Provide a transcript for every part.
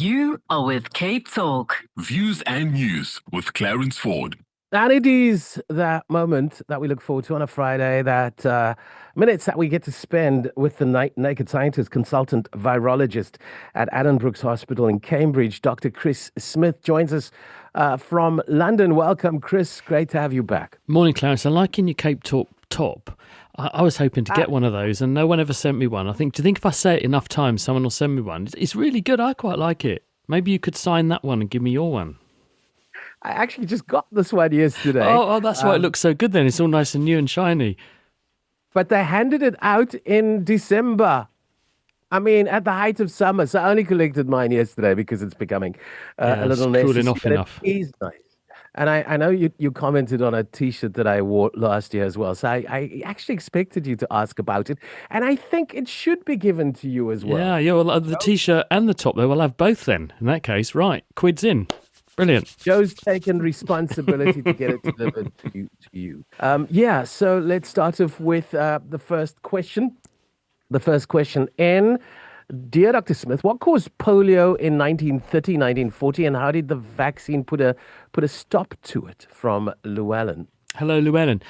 You are with Cape Talk. Views and News with Clarence Ford. And it is that moment that we look forward to on a Friday, that minutes that we get to spend with the naked scientist, consultant virologist at Addenbrooke's Hospital in Cambridge. Dr. Chris Smith joins us from London. Welcome, Chris. Great to have you back. Morning, Clarence. I like in your Cape Talk top. I was hoping to get one of those, and no one ever sent me one. Do you think if I say it enough times, someone will send me one? It's really good. I quite like it. Maybe you could sign that one and give me your one. I actually just got this one yesterday. Oh, that's why it looks so good then. It's all nice and new and shiny. But they handed it out in December. I mean, at the height of summer. So I only collected mine yesterday because it's becoming a little necessary. Cooling off enough. It is nice. And I know you commented on a T-shirt that I wore last year as well. So I actually expected you to ask about it. And I think it should be given to you as well. Yeah. Well, the T-shirt and the top, though, we'll have both then. In that case, right. Quid's in. Brilliant. Joe's taken responsibility to get it delivered to you. So let's start off with the first question. The first question, Dear Dr. Smith, what caused polio in 1930, 1940, and how did the vaccine put a stop to it? From Llewellyn. Hello, Llewellyn.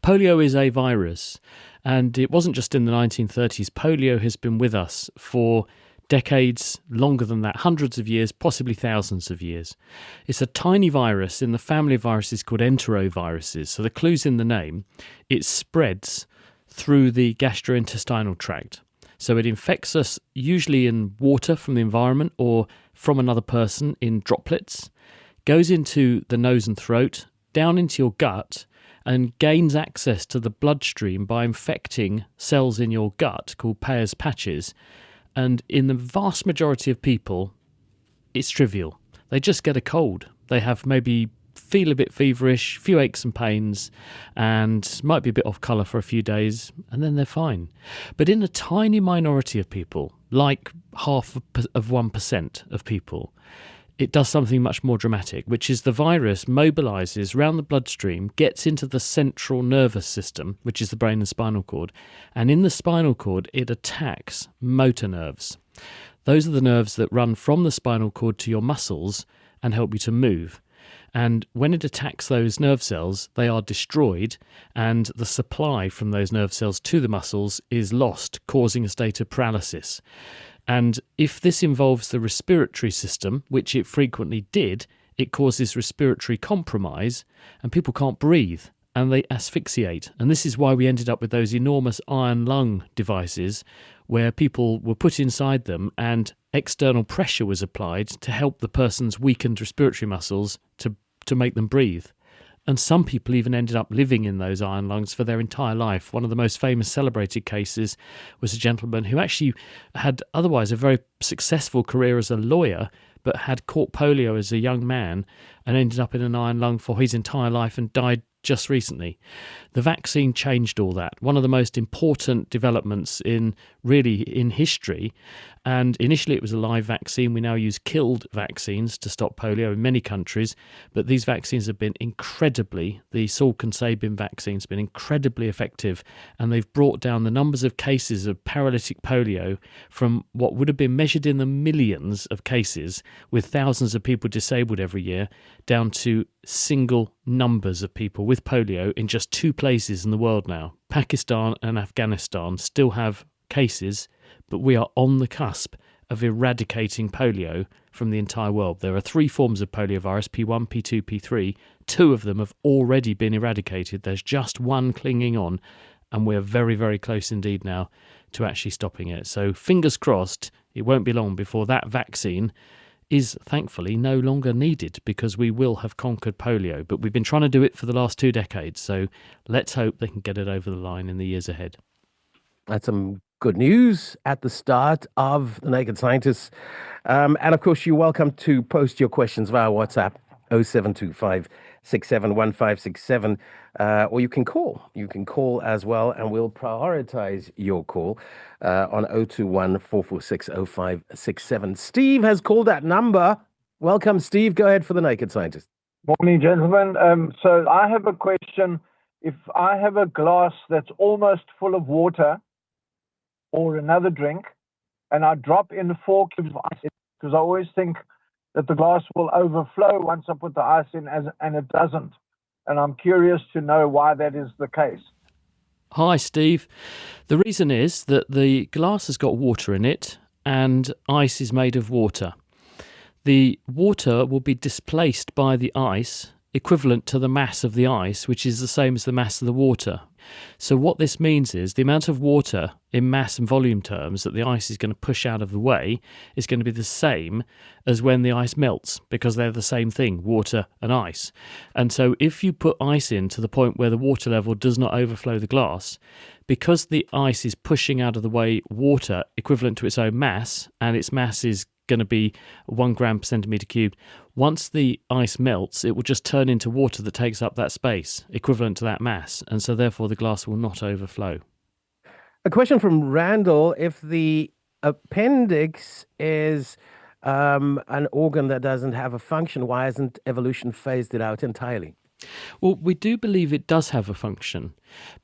Polio is a virus, and it wasn't just in the 1930s. Polio has been with us for decades, longer than that, hundreds of years, possibly thousands of years. It's a tiny virus in the family of viruses called enteroviruses. So the clue's in the name. It spreads through the gastrointestinal tract. So it infects us usually in water from the environment or from another person in droplets, goes into the nose and throat, down into your gut, and gains access to the bloodstream by infecting cells in your gut called Peyer's patches. And in the vast majority of people, it's trivial. They just get a cold. They have maybe feel a bit feverish, few aches and pains, and might be a bit off colour for a few days, and then they're fine. But in a tiny minority of people, like half of 1% of people, it does something much more dramatic, which is the virus mobilises around the bloodstream, gets into the central nervous system, which is the brain and spinal cord, and in the spinal cord it attacks motor nerves. Those are the nerves that run from the spinal cord to your muscles and help you to move. And when it attacks those nerve cells, they are destroyed, and the supply from those nerve cells to the muscles is lost, causing a state of paralysis. And if this involves the respiratory system, which it frequently did, it causes respiratory compromise, and people can't breathe, and they asphyxiate. And this is why we ended up with those enormous iron lung devices, where people were put inside them and external pressure was applied to help the person's weakened respiratory muscles to make them breathe. And some people even ended up living in those iron lungs for their entire life. One of the most famous celebrated cases was a gentleman who actually had otherwise a very successful career as a lawyer, but had caught polio as a young man and ended up in an iron lung for his entire life and died just recently. The vaccine changed all that. One of the most important developments in history. And initially it was a live vaccine. We now use killed vaccines to stop polio in many countries. But these vaccines have been the Salk and Sabin vaccine has been incredibly effective. And they've brought down the numbers of cases of paralytic polio from what would have been measured in the millions of cases, with thousands of people disabled every year, down to single numbers of people with polio in just two places in the world now. Pakistan and Afghanistan still have cases, but we are on the cusp of eradicating polio from the entire world. There are 3 forms of poliovirus, P1, P2, P3. 2 of them have already been eradicated. There's just one clinging on, and we're very, very close indeed now to actually stopping it. So fingers crossed, it won't be long before that vaccine is thankfully no longer needed, because we will have conquered polio. But we've been trying to do it for the last 2 decades, so let's hope they can get it over the line in the years ahead. That's some good news at the start of The Naked Scientists. And of course, you're welcome to post your questions via WhatsApp, 0725 671567, or you can call. You can call as well, and we'll prioritize your call on 021 446 0567. Steve has called that number. Welcome, Steve. Go ahead for The Naked Scientist. Morning, gentlemen. So I have a question. If I have a glass that's almost full of water or another drink, and I drop in 4 cubes of ice, Because I always think that the glass will overflow once I put the ice in, and it doesn't. And I'm curious to know why that is the case. Hi, Steve. The reason is that the glass has got water in it and ice is made of water. The water will be displaced by the ice, equivalent to the mass of the ice, which is the same as the mass of the water. So what this means is the amount of water in mass and volume terms that the ice is going to push out of the way is going to be the same as when the ice melts, because they're the same thing, water and ice. And so if you put ice in to the point where the water level does not overflow the glass, because the ice is pushing out of the way water equivalent to its own mass, and its mass is going to be 1 gram per centimetre cubed, once the ice melts, it will just turn into water that takes up that space, equivalent to that mass, and so therefore the glass will not overflow. A question from Randall. If the appendix is an organ that doesn't have a function, why hasn't evolution phased it out entirely? Well, we do believe it does have a function,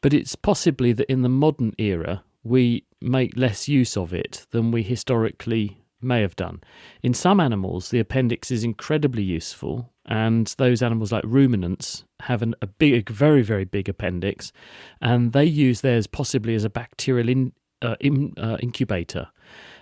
but it's possibly that in the modern era we make less use of it than we historically may have done. In some animals, the appendix is incredibly useful, and those animals like ruminants have a big, very, very big appendix, and they use theirs possibly as a bacterial incubator.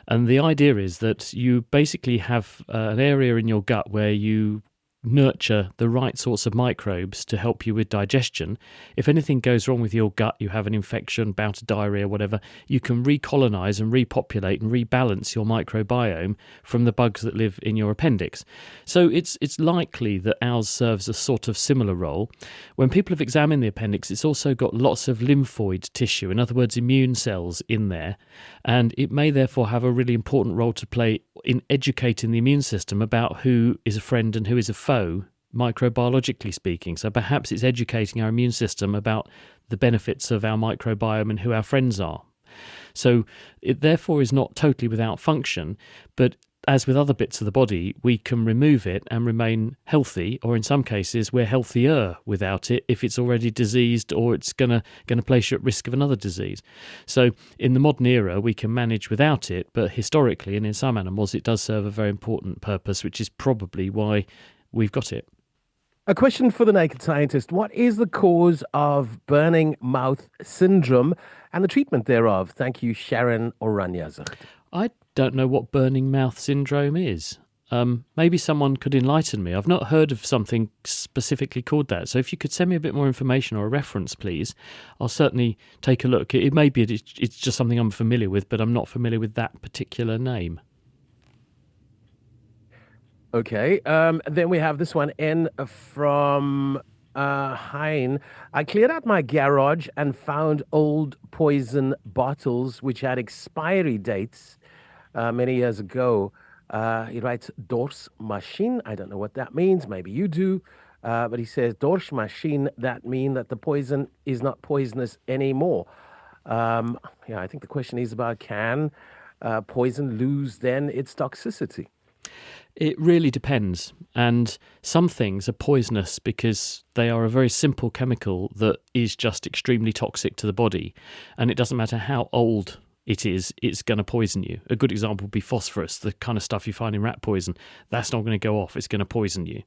And the idea is that you basically have an area in your gut where you nurture the right sorts of microbes to help you with digestion. If anything goes wrong with your gut, you have an infection, bout of diarrhea, whatever, you can recolonize and repopulate and rebalance your microbiome from the bugs that live in your appendix. So it's likely that ours serves a sort of similar role. When people have examined the appendix, it's also got lots of lymphoid tissue, in other words, immune cells in there, and it may therefore have a really important role to play in educating the immune system about who is a friend and who is a foe, microbiologically speaking. So perhaps it's educating our immune system about the benefits of our microbiome and who our friends are. So it therefore is not totally without function, but as with other bits of the body, we can remove it and remain healthy, or in some cases we're healthier without it if it's already diseased or it's going to place you at risk of another disease. So in the modern era we can manage without it, but historically and in some animals it does serve a very important purpose, which is probably why we've got it. A question for the naked scientist. What is the cause of burning mouth syndrome and the treatment thereof? Thank you, Sharon Oranyazicht. I don't know what burning mouth syndrome is. Maybe someone could enlighten me. I've not heard of something specifically called that. So if you could send me a bit more information or a reference, please, I'll certainly take a look. It may be it's just something I'm familiar with, but I'm not familiar with that particular name. Okay. Then we have this one in from Hein. I cleared out my garage and found old poison bottles which had expiry dates many years ago. He writes Dorsmachine. I don't know what that means. Maybe you do. But he says Dorsmachine, that mean that the poison is not poisonous anymore. Yeah, I think the question is about can poison lose then its toxicity? It really depends, and some things are poisonous because they are a very simple chemical that is just extremely toxic to the body, and it doesn't matter how old it is, it's going to poison you. A good example would be phosphorus, the kind of stuff you find in rat poison. That's not going to go off, it's going to poison you.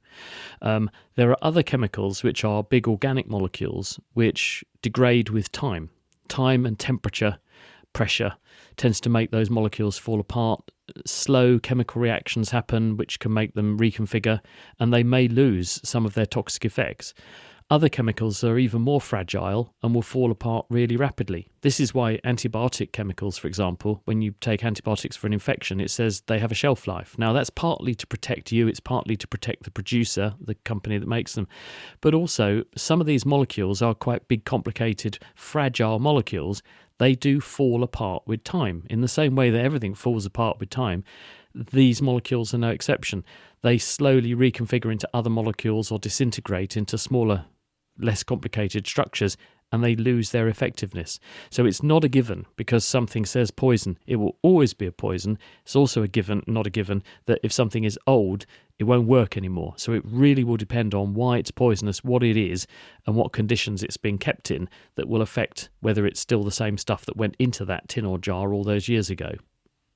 There are other chemicals which are big organic molecules which degrade with time. Time and temperature, pressure tends to make those molecules fall apart. Slow chemical reactions happen which can make them reconfigure, and they may lose some of their toxic effects. Other chemicals are even more fragile and will fall apart really rapidly. This is why antibiotic chemicals, for example, when you take antibiotics for an infection, it says they have a shelf life. Now, that's partly to protect you, it's partly to protect the producer, the company that makes them. But also, some of these molecules are quite big, complicated, fragile molecules. They do fall apart with time. In the same way that everything falls apart with time, these molecules are no exception. They slowly reconfigure into other molecules or disintegrate into smaller, less complicated structures, and they lose their effectiveness. So it's not a given because something says poison, it will always be a poison. It's also a given, not a given, that if something is old, it won't work anymore. So it really will depend on why it's poisonous, what it is, and what conditions it's being kept in that will affect whether it's still the same stuff that went into that tin or jar all those years ago.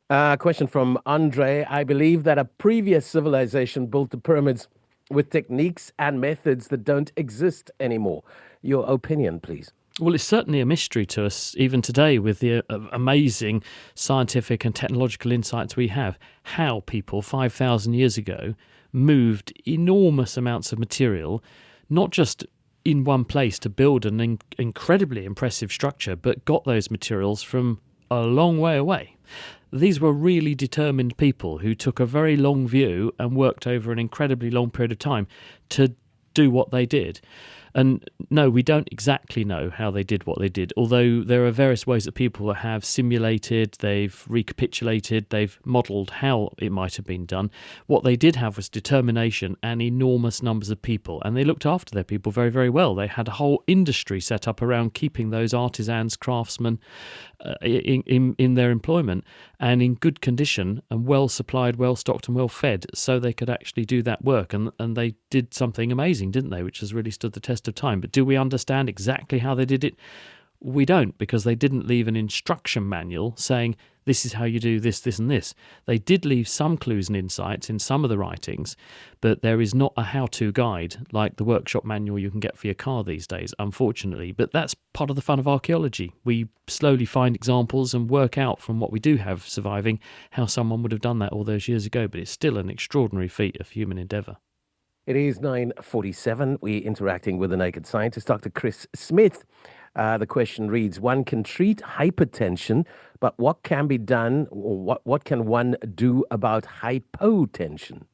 Question from Andre. I believe that a previous civilization built the pyramids with techniques and methods that don't exist anymore. Your opinion, please. Well, it's certainly a mystery to us even today with the amazing scientific and technological insights we have. How people 5,000 years ago moved enormous amounts of material, not just in one place to build an incredibly impressive structure, but got those materials from a long way away. These were really determined people who took a very long view and worked over an incredibly long period of time to do what they did. And no, we don't exactly know how they did what they did, although there are various ways that people have simulated, they've recapitulated, they've modelled how it might have been done. What they did have was determination and enormous numbers of people, and they looked after their people very, very well. They had a whole industry set up around keeping those artisans, craftsmen in their employment and in good condition and well supplied, well stocked and well fed, so they could actually do that work. And they did something amazing, didn't they, which has really stood the test of time. But do we understand exactly how they did it? We don't, because they didn't leave an instruction manual saying this is how you do this, this and this. They did leave some clues and insights in some of the writings, but there is not a how-to guide like the workshop manual you can get for your car these days, unfortunately. But that's part of the fun of archaeology. We slowly find examples and work out from what we do have surviving how someone would have done that all those years ago, but it's still an extraordinary feat of human endeavour. It is 9:47. We're interacting with the Naked Scientist, Dr. Chris Smith. The question reads, one can treat hypertension, but what can be done, or what can one do about hypotension?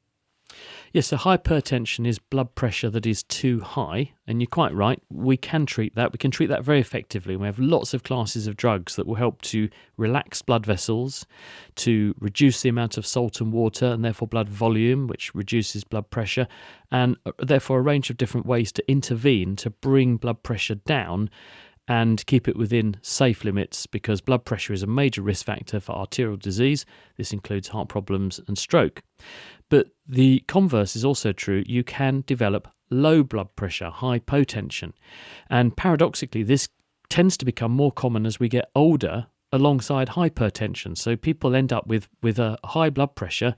Yes, so hypertension is blood pressure that is too high, and you're quite right, we can treat that. We can treat that very effectively. We have lots of classes of drugs that will help to relax blood vessels, to reduce the amount of salt and water, and therefore blood volume, which reduces blood pressure, and therefore a range of different ways to intervene to bring blood pressure down and keep it within safe limits, because blood pressure is a major risk factor for arterial disease. This includes heart problems and stroke. But the converse is also true. You can develop low blood pressure, hypotension. And paradoxically, this tends to become more common as we get older alongside hypertension. So people end up with a high blood pressure,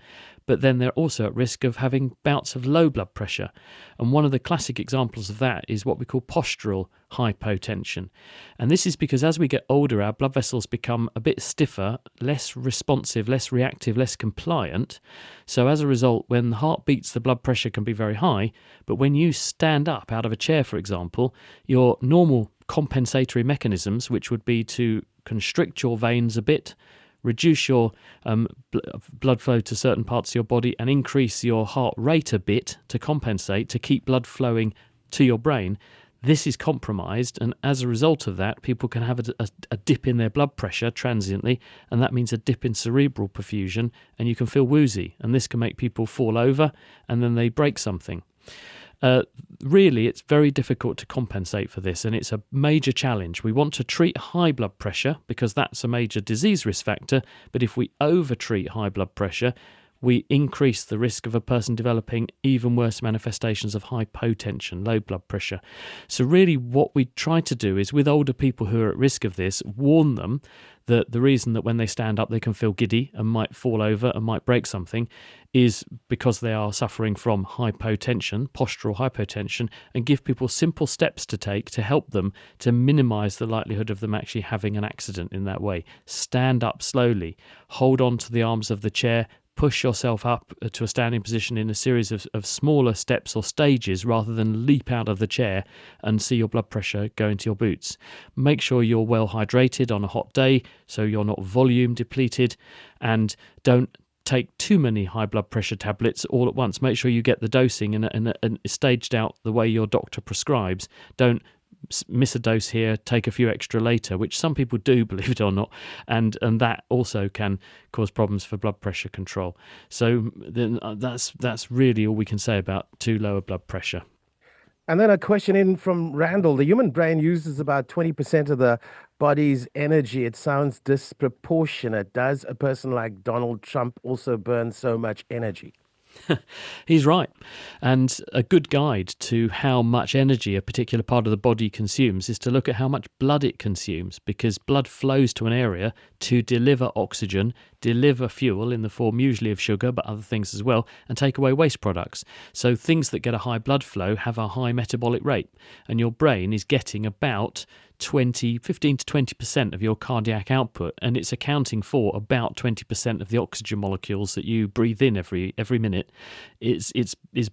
but then they're also at risk of having bouts of low blood pressure. And one of the classic examples of that is what we call postural hypotension. And this is because as we get older, our blood vessels become a bit stiffer, less responsive, less reactive, less compliant. So as a result, when the heart beats, the blood pressure can be very high. But when you stand up out of a chair, for example, your normal compensatory mechanisms, which would be to constrict your veins a bit, reduce your blood flow to certain parts of your body, and increase your heart rate a bit to compensate, to keep blood flowing to your brain. This is compromised, and as a result of that, people can have a dip in their blood pressure transiently, and that means a dip in cerebral perfusion, and you can feel woozy, and this can make people fall over, and then they break something. Really, it's very difficult to compensate for this, and it's a major challenge. We want to treat high blood pressure because that's a major disease risk factor, but if we over-treat high blood pressure, we increase the risk of a person developing even worse manifestations of hypotension, low blood pressure. So really what we try to do is, with older people who are at risk of this, warn them that the reason that when they stand up they can feel giddy and might fall over and might break something is because they are suffering from hypotension, postural hypotension, and give people simple steps to take to help them to minimise the likelihood of them actually having an accident in that way. Stand up slowly, hold on to the arms of the chair, push yourself up to a standing position in a series of smaller steps or stages rather than leap out of the chair and see your blood pressure go into your boots. Make sure you're well hydrated on a hot day so you're not volume depleted, and don't take too many high blood pressure tablets all at once. Make sure you get the dosing and staged out the way your doctor prescribes. Don't miss a dose here, take a few extra later, which some people do, believe it or not, and that also can cause problems for blood pressure control. So then that's really all we can say about too low a blood pressure. And then a question in from Randall. The human brain uses about 20% of the body's energy. It sounds disproportionate. Does a person like Donald Trump also burn so much energy? He's right. And a good guide to how much energy a particular part of the body consumes is to look at how much blood it consumes, because blood flows to an area to deliver oxygen, deliver fuel in the form usually of sugar, but other things as well, and take away waste products. So things that get a high blood flow have a high metabolic rate, and your brain is getting about 15 to 20% of your cardiac output, and it's accounting for about 20% of the oxygen molecules that you breathe in every minute. It's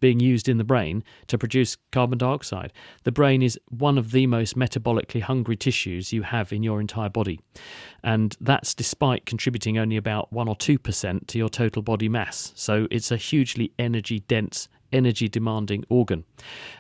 being used in the brain to produce carbon dioxide. The brain is one of the most metabolically hungry tissues you have in your entire body, and that's despite contributing only about 1 or 2% to your total body mass. So it's a hugely energy dense, energy demanding organ,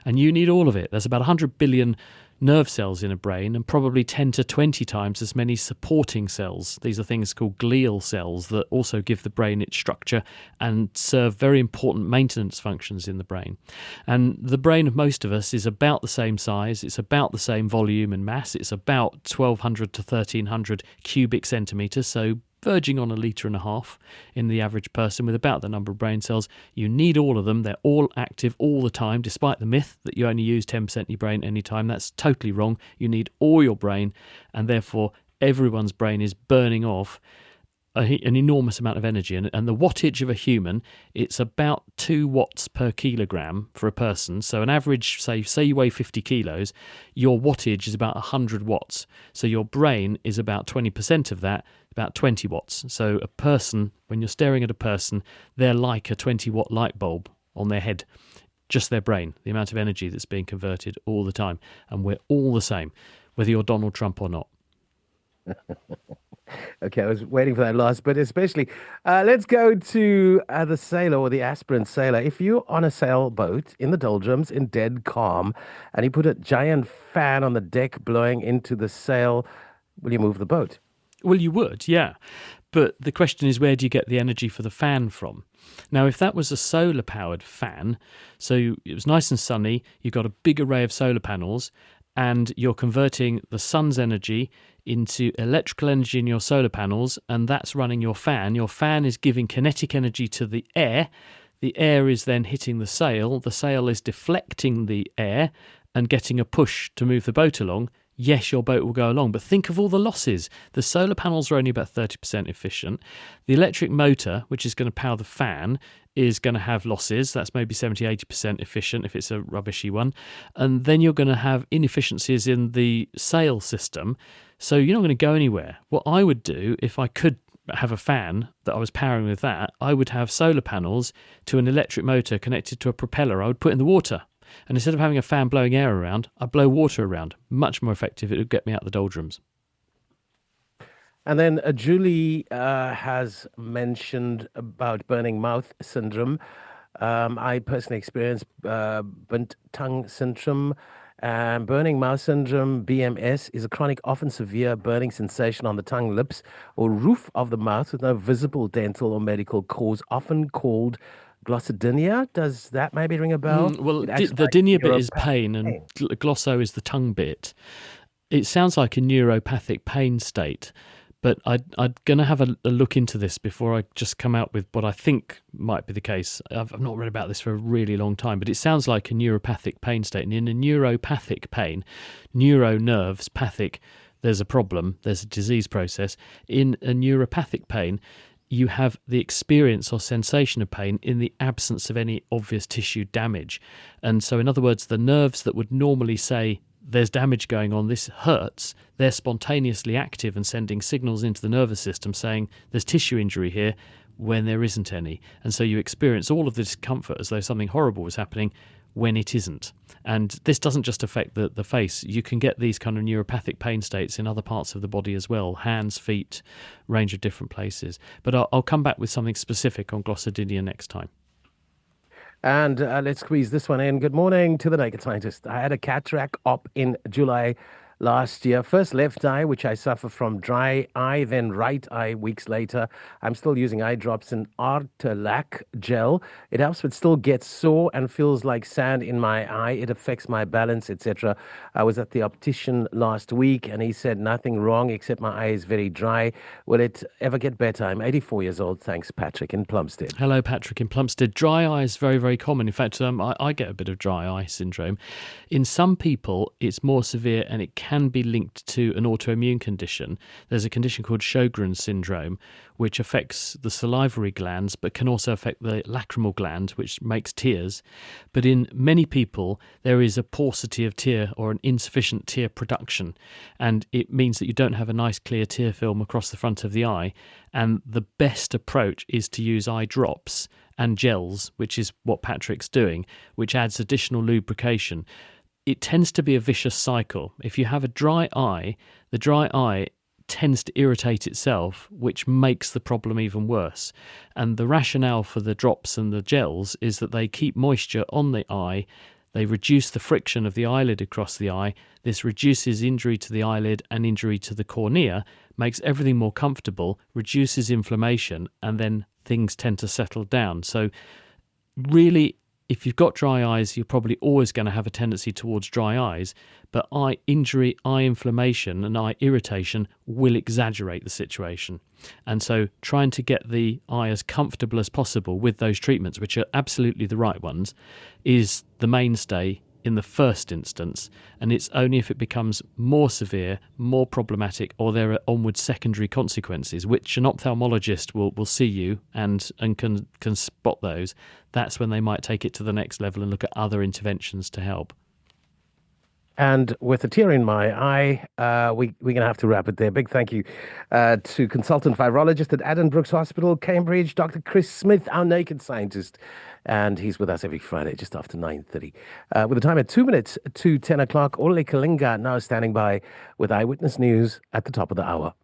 and you need all of it. There's about 100 billion nerve cells in a brain, and probably 10 to 20 times as many supporting cells. These are things called glial cells that also give the brain its structure and serve very important maintenance functions in the brain. And the brain of most of us is about the same size, it's about the same volume and mass, it's about 1200 to 1300 cubic centimetres, so verging on 1.5 litres in the average person, with about the number of brain cells. You need all of them. They're all active all the time, despite the myth that you only use 10% of your brain any time. That's totally wrong. You need all your brain, and therefore everyone's brain is burning off an enormous amount of energy. And the wattage of a human, it's about 2 watts per kilogram for a person. So an average, say you weigh 50 kilos, your wattage is about 100 watts. So your brain is about 20% of that, about 20 watts. So a person, when you're staring at a person, they're like a 20-watt light bulb on their head. Just their brain, the amount of energy that's being converted all the time. And we're all the same, whether you're Donald Trump or not. Okay, I was waiting for that last bit, especially. Let's go to the sailor or the aspirant sailor. If you're on a sailboat in the doldrums in dead calm and you put a giant fan on the deck blowing into the sail, will you move the boat? Well, you would, yeah. But the question is, where do you get the energy for the fan from? Now, if that was a solar-powered fan, so it was nice and sunny, you've got a big array of solar panels, and you're converting the sun's energy into electrical energy in your solar panels, and that's running your fan. Your fan is giving kinetic energy to the air. The air is then hitting the sail. The sail is deflecting the air and getting a push to move the boat along. Yes, your boat will go along, but think of all the losses. The solar panels are only about 30% efficient. The electric motor, which is going to power the fan, is going to have losses. That's maybe 70, 80% efficient if it's a rubbishy one. And then you're going to have inefficiencies in the sail system. So you're not going to go anywhere. What I would do, if I could have a fan that I was powering with that, I would have solar panels to an electric motor connected to a propeller I would put in the water. And instead of having a fan blowing air around, I blow water around. Much more effective. It would get me out of the doldrums. And then Julie has mentioned about burning mouth syndrome. I personally experienced burnt tongue syndrome. Burning mouth syndrome, BMS, is a chronic, often severe burning sensation on the tongue, lips, or roof of the mouth with no visible dental or medical cause, often called glossidynia. Does that maybe ring a bell? Well, the dynia bit is pain, and glosso is the tongue bit. It sounds like a neuropathic pain state, but I'm going to have a look into this before I just come out with what I think might be the case. I've not read about this for a really long time, but it sounds like a neuropathic pain state. And in a neuropathic pain, neuro nerves, pathic, there's a problem, there's a disease process. In a neuropathic pain, you have the experience or sensation of pain in the absence of any obvious tissue damage. And so, in other words, the nerves that would normally say, there's damage going on, this hurts, they're spontaneously active and sending signals into the nervous system saying there's tissue injury here when there isn't any. And so you experience all of the discomfort as though something horrible was happening when it isn't. And this doesn't just affect the face. You can get these kind of neuropathic pain states in other parts of the body as well, hands, feet, range of different places. But I'll come back with something specific on glossidynia next time. And let's squeeze this one in. Good morning to the Naked Scientist. I had a cataract op in July last year. First left eye, which I suffer from dry eye, then right eye weeks later. I'm still using eye drops and Artelac gel. It helps, but still gets sore and feels like sand in my eye. It affects my balance, etc. I was at the optician last week and he said nothing wrong except my eye is very dry. Will it ever get better? I'm 84 years old. Thanks, Patrick in Plumstead. Hello, Patrick in Plumstead. Dry eye is very, very common. In fact, I get a bit of dry eye syndrome. In some people, it's more severe and it can be linked to an autoimmune condition. There's a condition called Sjogren's syndrome, which affects the salivary glands, but can also affect the lacrimal gland, which makes tears. But in many people, there is a paucity of tear or an insufficient tear production, and it means that you don't have a nice clear tear film across the front of the eye. And the best approach is to use eye drops and gels, which is what Patrick's doing, which adds additional lubrication. It tends to be a vicious cycle. If you have a dry eye, the dry eye tends to irritate itself, which makes the problem even worse. And the rationale for the drops and the gels is that they keep moisture on the eye. They reduce the friction of the eyelid across the eye. This reduces injury to the eyelid and injury to the cornea, makes everything more comfortable, reduces inflammation, and then things tend to settle down. So really, if you've got dry eyes, you're probably always going to have a tendency towards dry eyes, but eye injury, eye inflammation and eye irritation will exaggerate the situation. And so trying to get the eye as comfortable as possible with those treatments, which are absolutely the right ones, is the mainstay in the first instance, and it's only if it becomes more severe, more problematic, or there are onward secondary consequences, which an ophthalmologist will see you and can spot those. That's when they might take it to the next level and look at other interventions to help. And with a tear in my eye, we're going to have to wrap it there. Big thank you to consultant virologist at Addenbrooke's Hospital, Cambridge, Dr. Chris Smith, our naked scientist. And he's with us every Friday just after 9:30. With the time at 2 minutes to 10 o'clock, Ole Kalinga now standing by with Eyewitness News at the top of the hour.